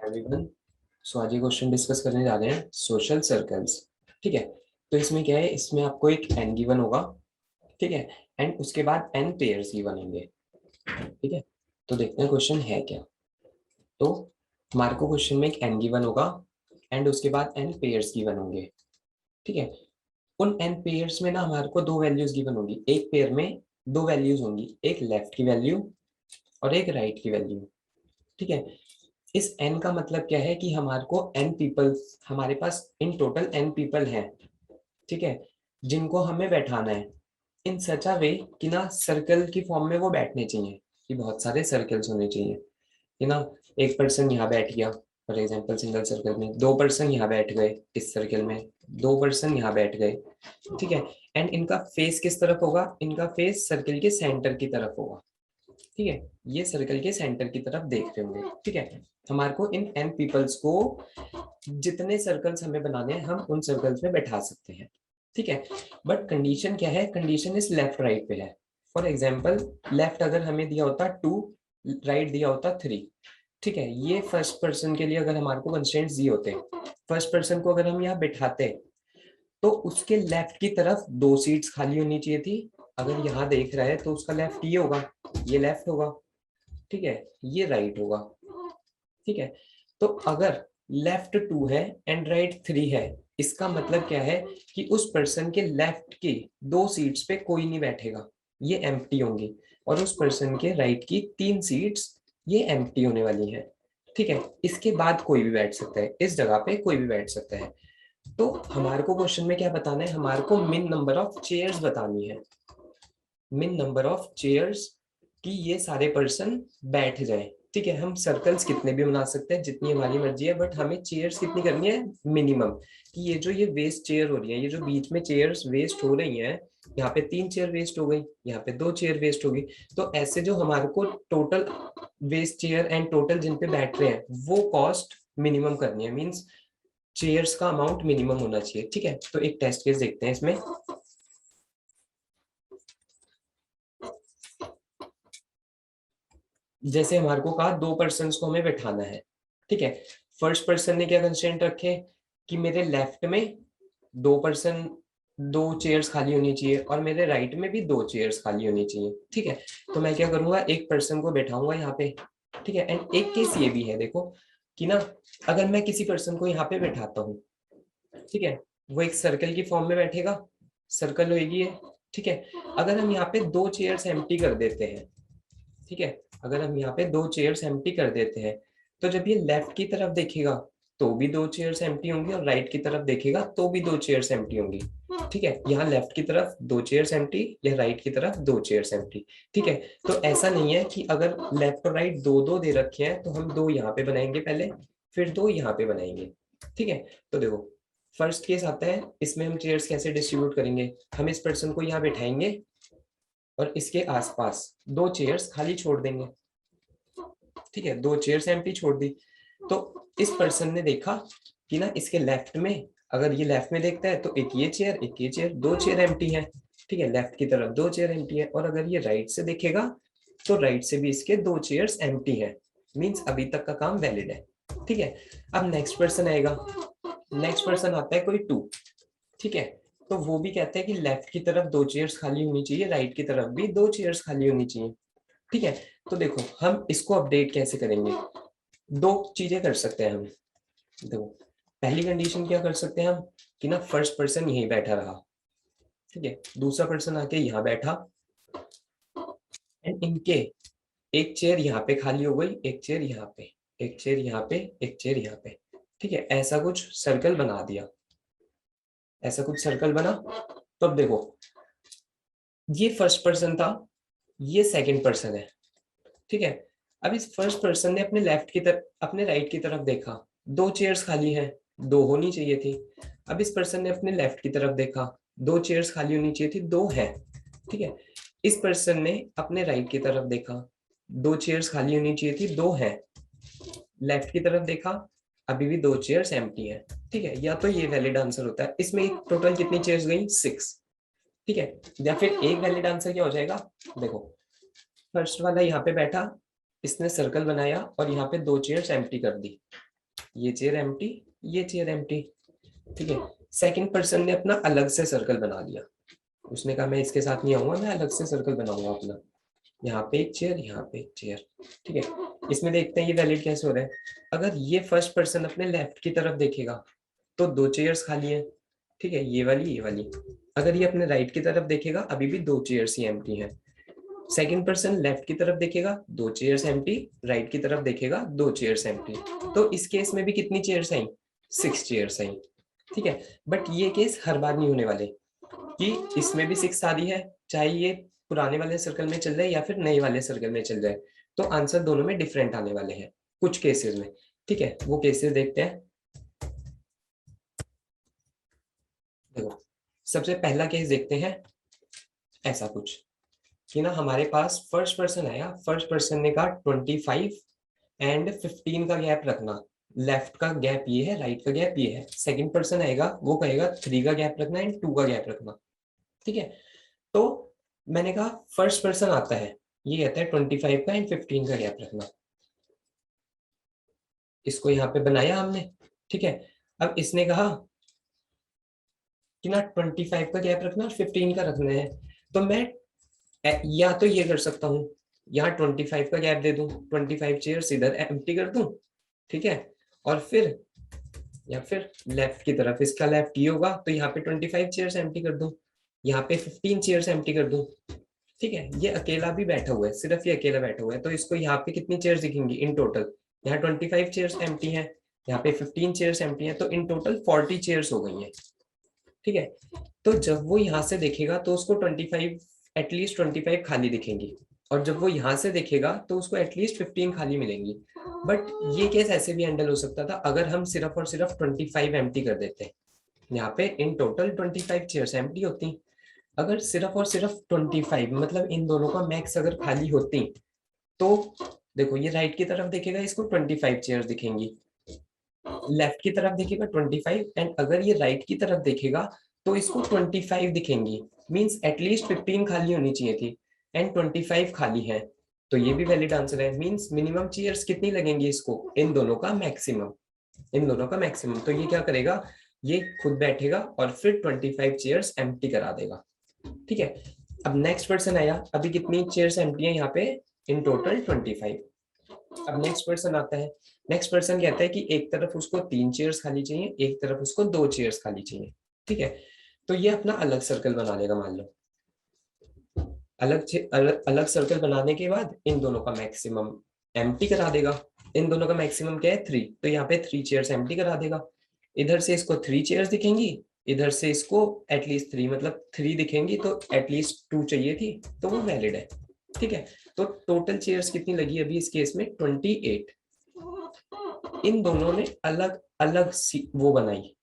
Everyone. सो आज ये question discuss करने जा रहे हैं सोशल सर्कल्स। ठीक है, तो इसमें क्या है, इसमें आपको एक एन गिवन होगा। ठीक है, एंड उसके बाद एन पेयर्स गिवन होंगे। ठीक है, तो देखते हैं क्वेश्चन है क्या। तो हमारे को क्वेश्चन में एक एन गिवन होगा एंड उसके बाद एन पेयर्स गिवन होंगे। ठीक है, उन एन पेयर्स में ना हमारे को दो वैल्यूज गिवन होंगी। एक पेयर में दो वैल्यूज होंगी, एक लेफ्ट की वैल्यू और एक राइट की वैल्यू। ठीक है, इस n का मतलब क्या है कि हमारे को n पीपल्स, हमारे पास इन टोटल n पीपल हैं। ठीक है, जिनको हमें बैठाना है इन सच अ वे कि ना सर्कल की फॉर्म में वो बैठने चाहिए, कि बहुत सारे सर्कल्स होने चाहिए। कि ना एक पर्सन यहाँ बैठ गया, फॉर एग्जांपल सिंगल सर्कल में दो पर्सन यहाँ बैठ गए, इस सर्कल में दो पर्सन यहाँ बैठ गए। ठीक है, एंड इनका फेस किस तरफ होगा, इनका फेस सर्कल के सेंटर की तरफ होगा। ठीक है, ये सर्कल के सेंटर की तरफ देख रहे होंगे। ठीक है, हमारे को इन n पीपल्स को जितने सर्कल्स हमें बनाने हैं हम उन सर्कल्स में बैठा सकते हैं। ठीक है, बट कंडीशन क्या है, कंडीशन इस लेफ्ट राइट पे है। फॉर एग्जाम्पल लेफ्ट अगर हमें दिया होता 2, राइट दिया होता 3। ठीक है, ये फर्स्ट पर्सन के लिए अगर हमारे को कंस्ट्रेंट्स दिए होते, फर्स्ट पर्सन को अगर हम यहाँ बैठाते तो उसके लेफ्ट की तरफ दो सीट्स खाली होनी चाहिए थी। अगर यहाँ देख रहा है तो उसका लेफ्ट ये होगा, ये लेफ्ट होगा। ठीक है, ये राइट होगा। ठीक है, तो अगर लेफ्ट 2 है एंड राइट 3 है, इसका मतलब क्या है कि उस पर्सन के लेफ्ट की दो सीट्स पे कोई नहीं बैठेगा, ये एम्प्टी होंगी। और उस पर्सन के राइट की 3 सीट्स ये एम्प्टी होने वाली हैं। ठीक है, इसके बाद कोई भी बैठ सकता है, इस जगह पे कोई भी बैठ सकता है। तो हमारे को क्वेश्चन में क्या बताना है, हमारे को मिन नंबर ऑफ चेयर्स बतानी है। मिन नंबर ऑफ चेयर्स कि ये सारे पर्सन बैठ जाएं। ठीक है, हम सर्कल्स कितने भी बना सकते हैं जितनी हमारी मर्जी है, बट हमें चेयर्स कितनी करनी है, मिनिमम। कि ये जो ये वेस्ट चेयर हो रही है, ये जो बीच में चेयर्स वेस्ट हो रही हैं, यहाँ पे 3 चेयर वेस्ट हो गई, यहाँ पे 2 चेयर वेस्ट हो गई। तो ऐसे जो हमारे को total waste chair and total जिन पे बैठ रहे हैं वो कॉस्ट मिनिमम करनी है। मीन्स चेयर्स का अमाउंट मिनिमम होना चाहिए। ठीक है, तो एक टेस्ट केस देखते हैं इसमें। जैसे हमारे को कहा दो पर्सन को हमें बैठाना है। ठीक है, फर्स्ट पर्सन ने क्या कंस्ट्रेंट रखे कि मेरे लेफ्ट में दो पर्सन, दो चेयर्स खाली होनी चाहिए और मेरे राइट में भी दो चेयर्स खाली होनी चाहिए। ठीक है, तो मैं क्या करूंगा, एक पर्सन को बैठाऊंगा यहाँ पे। ठीक है, एंड एक केस ये भी है देखो कि ना अगर मैं किसी पर्सन को यहाँ पे बैठाता हूँ, ठीक है, वो एक सर्कल की फॉर्म में बैठेगा, सर्कल होगी ये। ठीक है, अगर हम यहाँ पे दो चेयर्स एम्प्टी कर देते हैं, ठीक है, अगर हम यहाँ पे दो चेयर्स एम्प्टी कर देते हैं तो जब ये लेफ्ट की तरफ देखेगा तो भी दो चेयर्स एम्प्टी होंगी और राइट की तरफ देखेगा तो भी दो चेयर्स एम्प्टी होंगी। ठीक है, यहाँ लेफ्ट की तरफ दो चेयर्स एम्प्टी या राइट की तरफ दो चेयर्स एम्प्टी। ठीक है, तो ऐसा नहीं है कि अगर लेफ्ट और राइट दो दो दे रखे हैं तो हम दो यहाँ पे बनाएंगे पहले, फिर दो यहाँ पे बनाएंगे। ठीक है, तो देखो फर्स्ट केस आता है, इसमें हम चेयर्स कैसे डिस्ट्रीब्यूट करेंगे, हम इस पर्सन को यहाँ बैठाएंगे और इसके आसपास दो चेयर्स खाली छोड़ देंगे। ठीक है, दो चेयर्स एम्प्टी छोड़ दी। तो इस पर्सन ने देखा कि ना इसके लेफ्ट में, अगर ये लेफ्ट में देखता है तो एक ये चेयर एक ये चेयर, दो चेयर एम्प्टी है। ठीक है, लेफ्ट की तरफ दो चेयर एम्प्टी है, और अगर ये राइट से देखेगा तो राइट से भी इसके दो चेयर्स एम्प्टी है। मींस अभी तक का काम वैलिड है। ठीक है, अब नेक्स्ट पर्सन आएगा, नेक्स्ट पर्सन आता है कोई 2। ठीक है, तो वो भी कहते हैं कि लेफ्ट की तरफ दो चेयर्स खाली होनी चाहिए, राइट की तरफ भी दो चेयर्स खाली होनी चाहिए। ठीक है, तो देखो हम इसको अपडेट कैसे करेंगे, दो चीजें कर सकते हैं हम। देखो पहली कंडीशन क्या कर सकते हैं हम कि ना फर्स्ट पर्सन यहीं बैठा रहा। ठीक है, दूसरा पर्सन आके यहाँ बैठा एंड इनके एक चेयर यहाँ पे खाली हो गई, एक चेयर यहाँ पे, एक चेयर यहाँ पे, एक चेयर यहाँ पे। ठीक है, ऐसा कुछ सर्कल बना दिया, ऐसा कुछ सर्कल बना। तो अब देखो ये फर्स्ट पर्सन था, ये सेकंड पर्सन है। ठीक है, अब इस फर्स्ट पर्सन ने अपने लेफ्ट की तरफ, अपने राइट की तरफ देखा, दो चेयर्स खाली हैं, दो होनी चाहिए थी। अब इस पर्सन ने अपने लेफ्ट की तरफ देखा, दो चेयर्स खाली होनी चाहिए थी, दो है। ठीक है, इस पर्सन ने अपने राइट की तरफ देखा, दो चेयर्स खाली होनी चाहिए थी, दो है। लेफ्ट की तरफ देखा, अभी भी दो चेयर्स एम्प्टी है। ठीक है, या तो ये वैलिड आंसर होता है, इसमें टोटल कितनी चेयर्स गई, 6। ठीक है, या फिर एक वैलिड आंसर क्या हो जाएगा, देखो फर्स्ट वाला यहाँ पे बैठा, इसने सर्कल बनाया और यहाँ पे दो चेयर्स एम्प्टी कर दी। ये चेयर एम्प्टी, ये चेयर एम्प्टी, ठीक है। सेकंड पर्सन ने अपना अलग से सर्कल बना लिया, उसने कहा मैं इसके साथ नहीं आऊंगा, मैं अलग से सर्कल बनाऊंगा अपना, यहाँ पे एक चेयर, यहाँ पे एक चेयर, ठीक है। इसमें देखते हैं ये वैलिड कैसे हो रहा है। अगर ये फर्स्ट पर्सन अपने लेफ्ट की तरफ देखेगा तो 2 चेयर्स खाली हैं, ठीक है, ये वाली ये वाली। अगर ये अपने राइट की तरफ देखेगा अभी भी 2 चेयर्स ही एम्प्टी हैं। सेकंड पर्सन लेफ्ट की तरफ देखेगा 2 चेयर्स एम्प्टी, राइट की तरफ देखेगा 2 चेयर्स एम्प्टी। तो इस केस में भी कितनी चेयर्स आई? 6 चेयर्स आई, ठीक है। बट ये केस हर बार नहीं होने वाले कि इसमें भी 6 आ रही है, चाहे ये पुराने वाले सर्कल में चल रहा है या फिर नए वाले सर्कल में चल रहा है, तो आंसर दोनों में डिफरेंट आने वाले हैं कुछ केसेस में, ठीक है। वो केसेस देखते हैं। देखो सबसे पहला केस देखते हैं, ऐसा कुछ कि ना हमारे पास फर्स्ट पर्सन आया, फर्स्ट पर्सन ने कहा 25 एंड 15 का गैप रखना, लेफ्ट का गैप ये है, राइट का गैप ये है। सेकंड पर्सन आएगा वो कहेगा 3 का गैप रखना एंड 2 का गैप रखना, ठीक है। तो मैंने कहा फर्स्ट पर्सन आता है, ये कहता है 25 का एंड 15 का गैप रखना, इसको यहाँ पे बनाया हमने, ठीक है। अब इसने कहा कि ना 25 का गैप रखना और 15 का रखना है, तो मैं या तो ये कर सकता हूँ, यहाँ 25 का गैप दे दूं, 25 चेयर्स इधर एम्प्टी कर दूं, ठीक है। और फिर या फिर लेफ्ट की तरफ, इसका लेफ्ट ये होगा तो यहाँ पे 25 चेयर्स एम्प्टी कर दूं, यहाँ पे 15 चेयर्स एम्प्टी कर दूं, ठीक है। ये अकेला भी बैठा हुआ है, सिर्फ ये अकेला बैठा हुआ है, तो इसको यहाँ पे कितनी चेयर्स दिखेंगी इन टोटल? यहाँ 25 चेयर्स एम्प्टी है, यहाँ पे 15 चेयर्स एम्प्टी है, तो इन टोटल 40 चेयर्स हो गई हैं, ठीक है। तो जब वो यहाँ से देखेगा तो उसको 25 एटलीस्ट 25 खाली दिखेंगी, और जब वो यहाँ से देखेगा तो उसको एटलीस्ट 15 खाली मिलेंगी। बट ये केस ऐसे भी हैंडल हो सकता था अगर हम सिर्फ और सिर्फ 25 एम्प्टी कर देते, यहाँ पे इन टोटल 25 चेयर्स एम्प्टी होती। अगर सिर्फ और सिर्फ 25 मतलब इन दोनों का मैक्स अगर खाली होती, तो देखो ये राइट की तरफ देखेगा इसको 25 चेयर्स दिखेंगी, लेफ्ट की तरफ देखेगा 25, एंड अगर ये राइट की तरफ देखेगा तो इसको 25 दिखेंगी, मींस एटलीस्ट 15 खाली होनी चाहिए थी एंड 25 खाली है, तो ये भी वैलिड आंसर है। मींस मिनिमम चेयर्स कितनी लगेंगी इसको? इन दोनों का मैक्सिमम, इन दोनों का मैक्सिमम। तो ये क्या करेगा, ये खुद बैठेगा और फिर 25 चेयर्स एम्प्टी करा देगा, ठीक है। अब नेक्स्ट पर्सन आया, अभी कितनी चेयर्स एम्प्टी है यहाँ पे? In total 25। अब नेक्स्ट पर्सन आता है, नेक्स्ट पर्सन कहता है कि एक तरफ उसको 3 चेयर्स खाली चाहिए, एक तरफ उसको 2 चेयर्स खाली चाहिए, ठीक है। तो ये अपना अलग सर्कल बना लेगा, मान लो अलग सर्कल बनाने के बाद इन दोनों का मैक्सिमम एम्प्टी करा देगा। इन दोनों का मैक्सिमम क्या है? 3, तो यहाँ पे 3 चेयर्स एम्प्टी करा देगा। इधर से इसको 3 चेयर्स दिखेंगी, इधर से इसको एटलीस्ट 3, मतलब 3 दिखेंगी, तो एटलीस्ट 2 चाहिए थी, तो वो वैलिड है, ठीक है। तो टोटल चेयर्स कितनी लगी अभी इस केस में? 28। इन दोनों ने अलग अलग वो बनाई,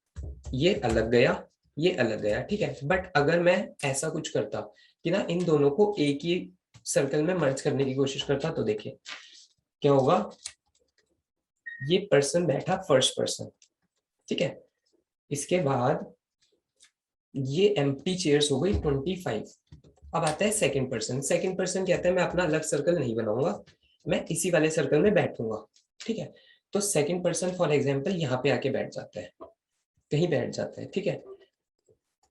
ये अलग गया, ये अलग गया, ठीक है। बट अगर मैं ऐसा कुछ करता कि ना इन दोनों को एक ही सर्कल में मर्ज करने की कोशिश करता, तो देखिए क्या होगा। ये पर्सन बैठा फर्स्ट पर्सन, ठीक है, इसके बाद ये एम्प्टी चेयर्स हो गई 25। अब आता है सेकंड पर्सन, सेकंड पर्सन कहता है मैं अपना अलग सर्कल नहीं बनाऊंगा, मैं इसी वाले सर्कल में बैठूंगा, ठीक है। तो सेकंड पर्सन फॉर एग्जांपल यहाँ पे आके बैठ जाता है, कहीं बैठ जाता है, ठीक है।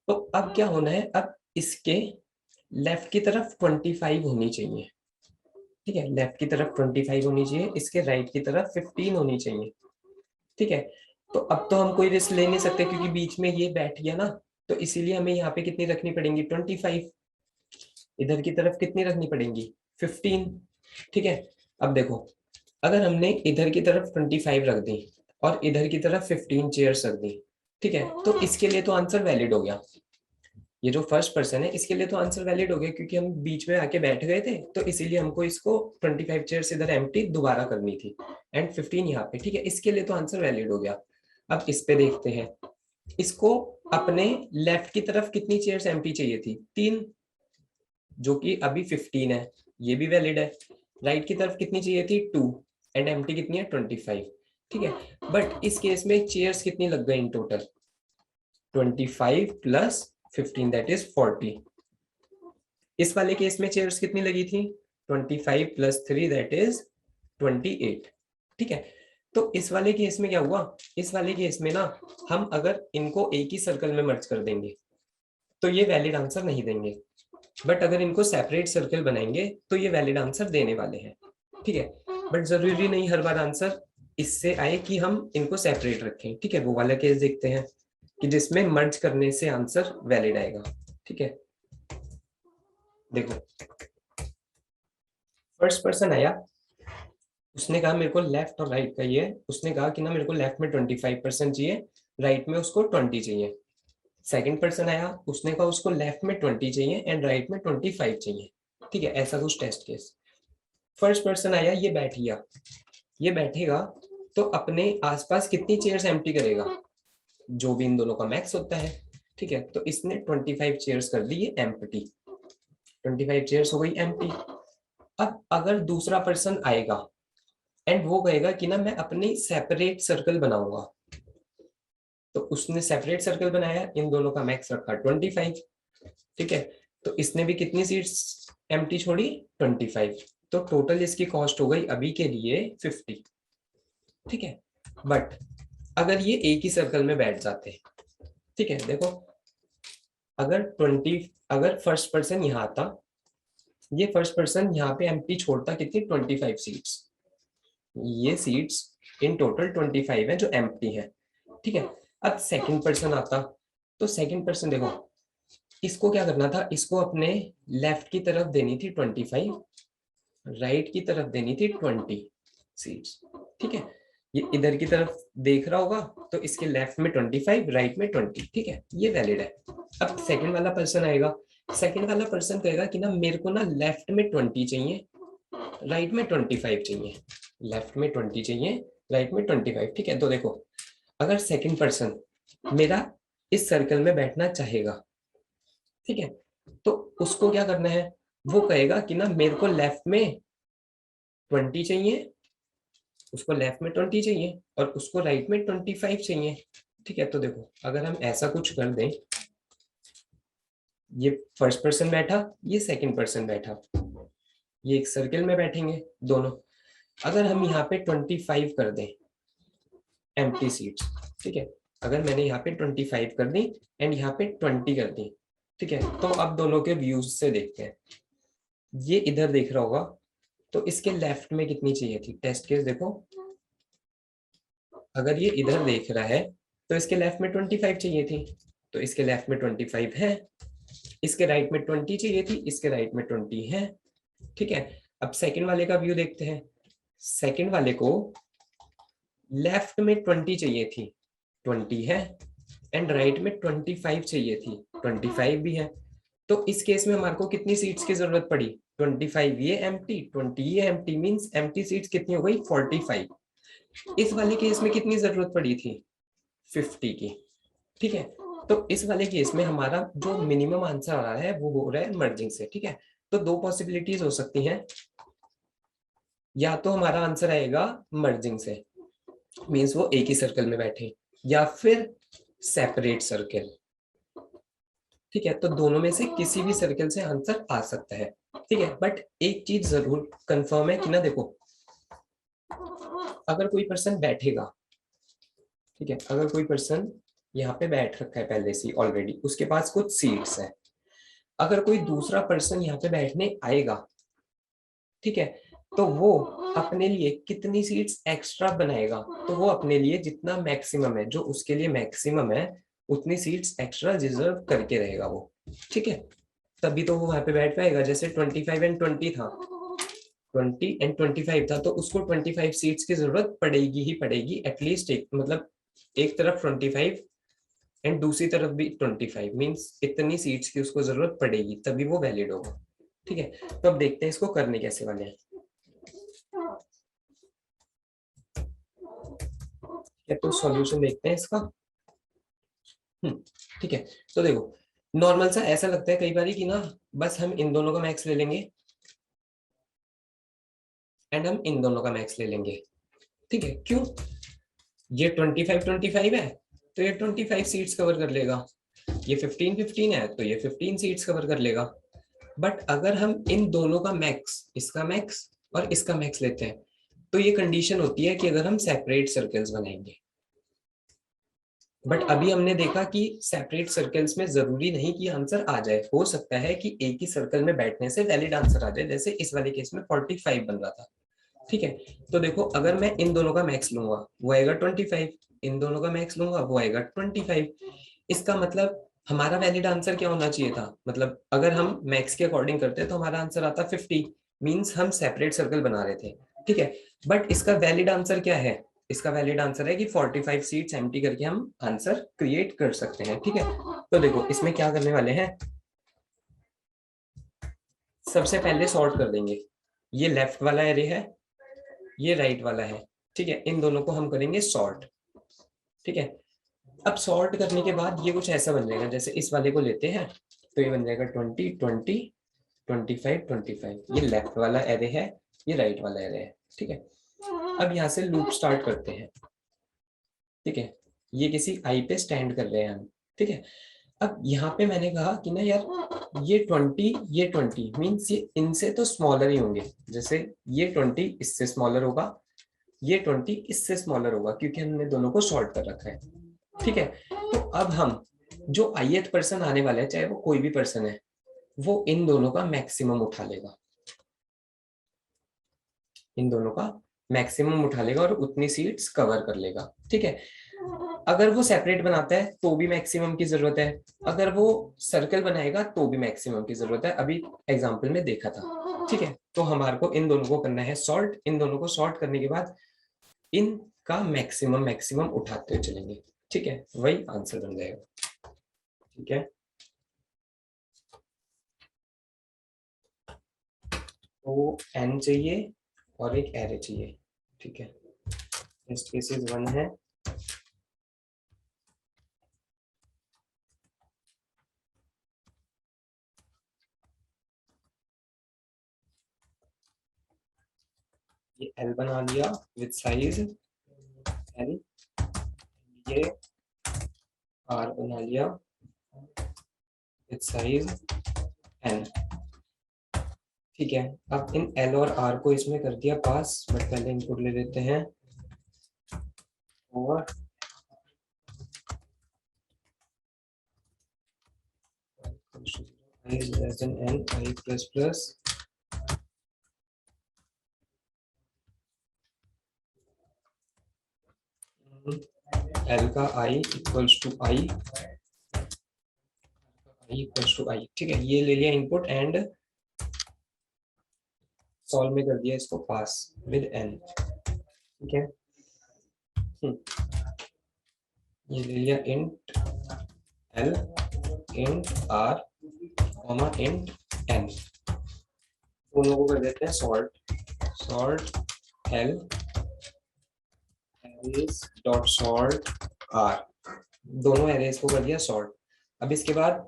तो अब क्या होना है, अब इसके लेफ्ट की तरफ 25 होनी चाहिए, ठीक है, लेफ्ट की तरफ 25 होनी चाहिए, इसके राइट की तरफ 15 होनी चाहिए, ठीक है। तो अब तो हम कोई रिस्क ले नहीं सकते क्योंकि बीच में ये बैठ गया ना, तो इसीलिए हमें यहाँ पे कितनी रखनी पड़ेंगी? 25। इधर की तरफ कितनी रखनी पड़ेंगी? 15, ठीक है। अब देखो अगर हमने इधर की तरफ 25 रख दी और इधर की तरफ 15 चेयर्स रख दी, ठीक है, तो इसके लिए तो आंसर वैलिड हो गया। ये जो फर्स्ट पर्सन है इसके लिए तो आंसर वैलिड हो गया क्योंकि हम बीच में आके बैठ गए थे, तो इसीलिए हमको इसको 25 चेयर्स इधर एम्प्टी दोबारा करनी थी एंड 15 यहाँ पे, ठीक है, इसके लिए तो आंसर वैलिड हो गया। अब इस पे देखते हैं, इसको अपने लेफ्ट की तरफ कितनी चेयर्स एम्प्टी चाहिए थी? 3, जो कि अभी 15 है, ये भी वैलिड है। राइट की तरफ कितनी चाहिए थी? 2, एंड एम्प्टी कितनी है? 25, ठीक है। बट इस केस में चेयर्स कितनी लग गई in total? 25 plus 15 that is 40। इस वाले केस में चेयर्स कितनी लगी थी? 25 प्लस 3 दैट इज 28, ठीक है। तो इस वाले केस में क्या हुआ, इस वाले केस में ना हम अगर इनको एक ही सर्कल में मर्ज कर देंगे तो ये वैलिड आंसर नहीं देंगे, बट अगर इनको सेपरेट सर्कल बनाएंगे तो ये वैलिड आंसर देने वाले हैं। ठीक है, बट जरूरी नहीं हर बार आंसर इससे आए कि हम इनको सेपरेट रखें। ठीक है, वो वाला केस देखते हैं कि जिसमें मर्ज करने से आंसर वैलिड आएगा। ठीक है, देखो फर्स्ट पर्सन आया, उसने कहा मेरे को लेफ्ट और राइट का ये है, उसने कहा कि ना मेरे को लेफ्ट में 25% चाहिए, राइट में उसको 20 चाहिए। सेकंड पर्सन आया, उसने कहा उसको लेफ्ट में 20 चाहिए एंड राइट में 25 चाहिए। ठीक है, ऐसा कुछ टेस्ट केस। फर्स्ट पर्सन आया, ये बैठ गया, ये बैठेगा तो अपने आसपास कितनी चेयर्स एम्प्टी करेगा, जो भी इन दोनों का मैक्स होता है। ठीक है, तो इसने 25 चेयर्स कर दी ये एम्प्टी, 25 चेयर्स हो गई एम्प्टी। अब अगर दूसरा पर्सन आएगा एंड वो कहेगा कि ना मैं अपनी सेपरेट सर्कल बनाऊंगा, तो उसने सेपरेट सर्कल बनाया, इन दोनों का मैक्स रखा 25। ठीक है, तो इसने भी कितनी सीट्स एम्प्टी छोड़ी, 25। तो टोटल इसकी कॉस्ट हो गई अभी के लिए 50। ठीक है, बट अगर ये एक ही सर्कल में बैठ जाते, ठीक है देखो, अगर फर्स्ट पर्सन यहाँ आता, ये फर्स्ट पर्सन यहाँ पे एम्प्टी छोड़ता कितनी, 25 सीट्स, ये सीट्स इन टोटल 25 है जो एम्प्टी है। ठीक है, अब सेकंड पर्सन आता, तो सेकंड पर्सन देखो, इसको क्या करना था, इसको अपने लेफ्ट की तरफ देनी थी 25, राइट की तरफ देनी थी 20 सीट्स। ठीक है, ये इधर की तरफ देख रहा होगा तो इसके लेफ्ट में 25, राइट में 20। ठीक है, ये वैलिड है। अब सेकंड वाला पर्सन आएगा, सेकंड वाला पर्सन कहेगा कि ना मेरे को ना लेफ्ट में 20 चाहिए, राइट में 25 चाहिए, लेफ्ट में 20 चाहिए, राइट में 25। ठीक है, तो देखो अगर सेकंड पर्सन मेरा इस सर्कल में बैठना चाहेगा, ठीक है, तो उसको क्या करना है, वो कहेगा कि ना मेरे को लेफ्ट में 20 चाहिए, उसको लेफ्ट में 20 चाहिए और उसको राइट में 25 चाहिए। ठीक है, तो देखो अगर हम ऐसा कुछ कर दें, ये फर्स्ट पर्सन बैठा, ये सेकंड पर्सन बैठा, ये एक सर्कल में बैठेंगे दोनों। अगर हम यहाँ पे 25 कर दें एम्प्टी सीट्स, ठीक है, अगर मैंने यहाँ पे 25 कर दी एंड यहाँ पे 20 कर दी, ठीक है, तो अब दोनों के व्यूज से देखते हैं। ये इधर देख रहा होगा तो इसके लेफ्ट में कितनी चाहिए थी, टेस्ट केस देखो, अगर ये इधर देख रहा है तो इसके लेफ्ट में 25 चाहिए थी, तो इसके लेफ्ट में 25 है, इसके राइट में 20 चाहिए थी, इसके राइट में 20 है। ठीक है, अब सेकंड वाले का व्यू देखते हैं, सेकंड वाले को लेफ्ट में 20 चाहिए थी, 20 है, एंड राइट में 25 चाहिए थी, 25 भी है। तो इस केस में हमारे को कितनी सीट्स की जरूरत पड़ी, 25 ये एम्प्टी, 20 ये एम्प्टी, मींस एम्प्टी सीट्स कितनी हो गई, 45। इस वाले केस में कितनी जरूरत पड़ी थी, 50 की। ठीक है, तो इस वाले केस में हमारा जो मिनिमम आंसर आ रहा है वो हो रहा है मर्जिंग से। ठीक है, तो दो पॉसिबिलिटीज हो सकती हैं, या तो हमारा आंसर आएगा मर्जिंग से, मींस वो एक ही सर्कल में बैठे, या फिर सेपरेट सर्कल। ठीक है, तो दोनों में से किसी भी सर्कल से आंसर आ सकता है। ठीक है, बट एक चीज जरूर कंफर्म है कि ना देखो, अगर कोई पर्सन बैठेगा, ठीक है, अगर कोई पर्सन यहाँ पे बैठ रखा है पहले से ऑलरेडी, उसके पास कुछ सीट्स है, अगर कोई दूसरा पर्सन यहाँ पे बैठने आएगा, ठीक है, तो वो अपने लिए कितनी सीट्स एक्स्ट्रा बनाएगा, तो वो अपने लिए जितना मैक्सिमम है, जो उसके लिए मैक्सिमम है, उतनी सीट्स एक्स्ट्रा रिजर्व करके रहेगा वो। ठीक है, तभी तो वो वहां पे बैठ पाएगा। जैसे 25 एंड 20 था, 20 एंड 25 था, तो उसको 25 सीट्स की जरूरत पड़ेगी ही पड़ेगी, एटलीस्ट एक, मतलब एक तरफ 25 एंड दूसरी तरफ भी 25, मींस इतनी सीट्स की उसको जरूरत पड़ेगी, तभी वो वैलिड होगा। ठीक है, तो अब देखते हैं इसको करने कैसे वाले हैं। तो सॉल्यूशन देखते हैं इसका। ठीक है, तो देखो नॉर्मल सा ऐसा लगता है कई बार कि ना बस हम इन दोनों का मैक्स ले लेंगे एंड हम इन दोनों का मैक्स ले लेंगे। ठीक है, क्यों, ये 25 है तो ये 25 सीट्स कवर कर लेगा, ये 15 है तो ये 15 सीट्स कवर कर लेगा। बट अगर हम इन दोनों का मैक्स, इसका मैक्स और इसका मैक्स लेते हैं, तो ये कंडीशन होती है कि अगर हम सेपरेट सर्कल्स बनाएंगे। बट अभी हमने देखा कि सेपरेट सर्कल्स में जरूरी नहीं कि आंसर आ जाए, हो सकता है कि एक ही सर्कल में बैठने से वैलिड आंसर आ जाए, जैसे इस वाले केस में 45 बन रहा था। ठीक है, तो देखो अगर मैं इन दोनों का मैक्स लूंगा वो आएगा 25, इन दोनों का मैक्स लूंगा वो आएगा 25। इसका मतलब हमारा वैलिड आंसर क्या होना चाहिए था, मतलब अगर हम मैक्स के अकॉर्डिंग करते तो हमारा आंसर आता 50, मींस हम सेपरेट सर्कल बना रहे थे। ठीक है, बट इसका वैलिड आंसर क्या है, इसका वैलिड आंसर है कि 45 सीट्स एम्प्टी करके हम आंसर क्रिएट कर सकते हैं। ठीक है, तो देखो इसमें क्या करने वाले हैं, सबसे पहले सॉर्ट कर देंगे, ये लेफ्ट वाला एरे है, ये राइट वाला है। ठीक है, इन दोनों को हम करेंगे सॉर्ट। ठीक है, अब सॉर्ट करने के बाद ये कुछ ऐसा बन जाएगा, जैसे इस वाले को लेते हैं तो ये बन जाएगा 20 20 25 25, ये लेफ्ट वाला एरे है, ये राइट वाला एरे है। ठीक है, अब यहाँ से लूप स्टार्ट करते हैं। ठीक है, ये किसी आई पे स्टैंड कर रहे हैं हम। ठीक है, अब यहाँ पे मैंने कहा कि ना यार ये 20 ये 20 मीन्स ये इनसे तो स्मॉलर ही होंगे, जैसे ये 20 इससे स्मॉलर होगा, ये 20 इससे स्मॉलर होगा, क्योंकि हमने दोनों को शॉर्ट कर रखा है। ठीक है, तो अब हम जो ith पर्सन आने वाला है, चाहे वो कोई भी पर्सन है, वो इन दोनों का मैक्सिमम उठा लेगा, इन दोनों का मैक्सिमम उठा लेगा और उतनी सीट्स कवर कर लेगा। ठीक है, अगर वो सेपरेट बनाता है तो भी मैक्सिमम की जरूरत है, अगर वो सर्कल बनाएगा तो भी मैक्सिमम की जरूरत है, अभी एग्जांपल में देखा था। ठीक है, तो हमारे को इन दोनों को करना है सॉर्ट, इन दोनों को सॉर्ट करने के बाद इनका मैक्सिमम मैक्सिमम उठाते हुए चलेंगे। ठीक है, वही आंसर बन जाएगा। ठीक है, तो n चाहिए और एक एरे चाहिए। ठीक है, टेस्ट केसेस 1 है, ये L बना लिया विद साइज L, ये R बना लिया विद साइज N। ठीक है, अब इन L और R को इसमें कर दिया पास, बट पहले इनपुट ले लेते हैं और I is less than N, I plus plus L का I equals to I equals to I। ठीक है, ये ले लिया इनपुट एंड सॉल्व में कर दिया इसको पास विद N। ठीक है, ये ले लिया int L int R int N, दोनों को कर देते हैं sort, sort L arrays dot sort R, दोनों एरेज को कर दिया सॉर्ट। अब इसके बाद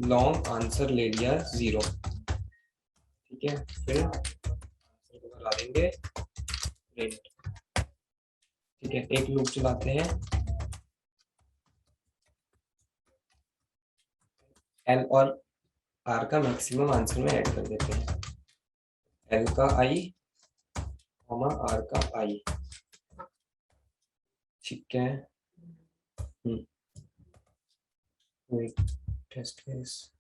लॉन्ग आंसर ले लिया 0। ठीक है, फिर आंसर को करा देंगे प्रिंट। ठीक है, एक लूप चलाते हैं, L और R का मैक्सिमम आंसर में ऐड कर देते हैं, L का I R का I। ठीक है, test case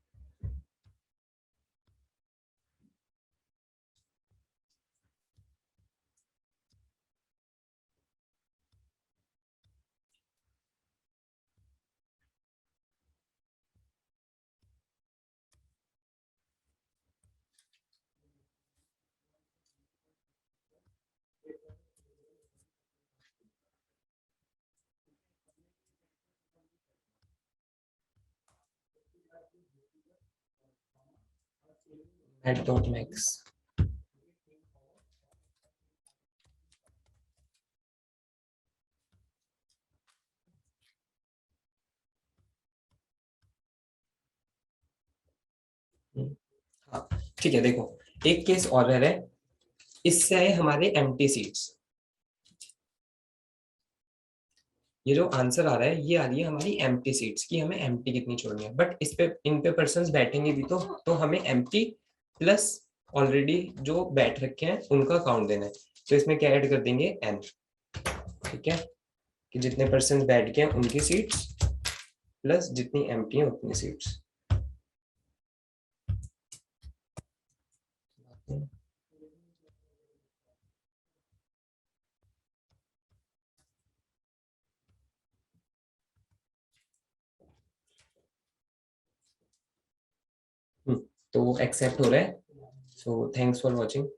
head dot max। हाँ ठीक है, देखो एक केस और है, इससे आए हमारे एम्प्टी सीट्स, ये जो आंसर आ रहा है ये आ रही है हमारी एम्प्टी सीट्स की, हमें एम्प्टी कितनी छोड़नी है, बट इस पे इन पे पर्सन्स बैठेंगे भी तो हमें एम्प्टी प्लस ऑलरेडी जो बैठ रखे हैं उनका काउंट देना है। तो इसमें क्या ऐड कर देंगे n, ठीक है, कि जितने पर्सन बैठ गए उनकी सीट्स प्लस जितनी एम्प्टी है उतनी सीट्स। तो एक्सेप्ट हो रहा है। So thanks for watching.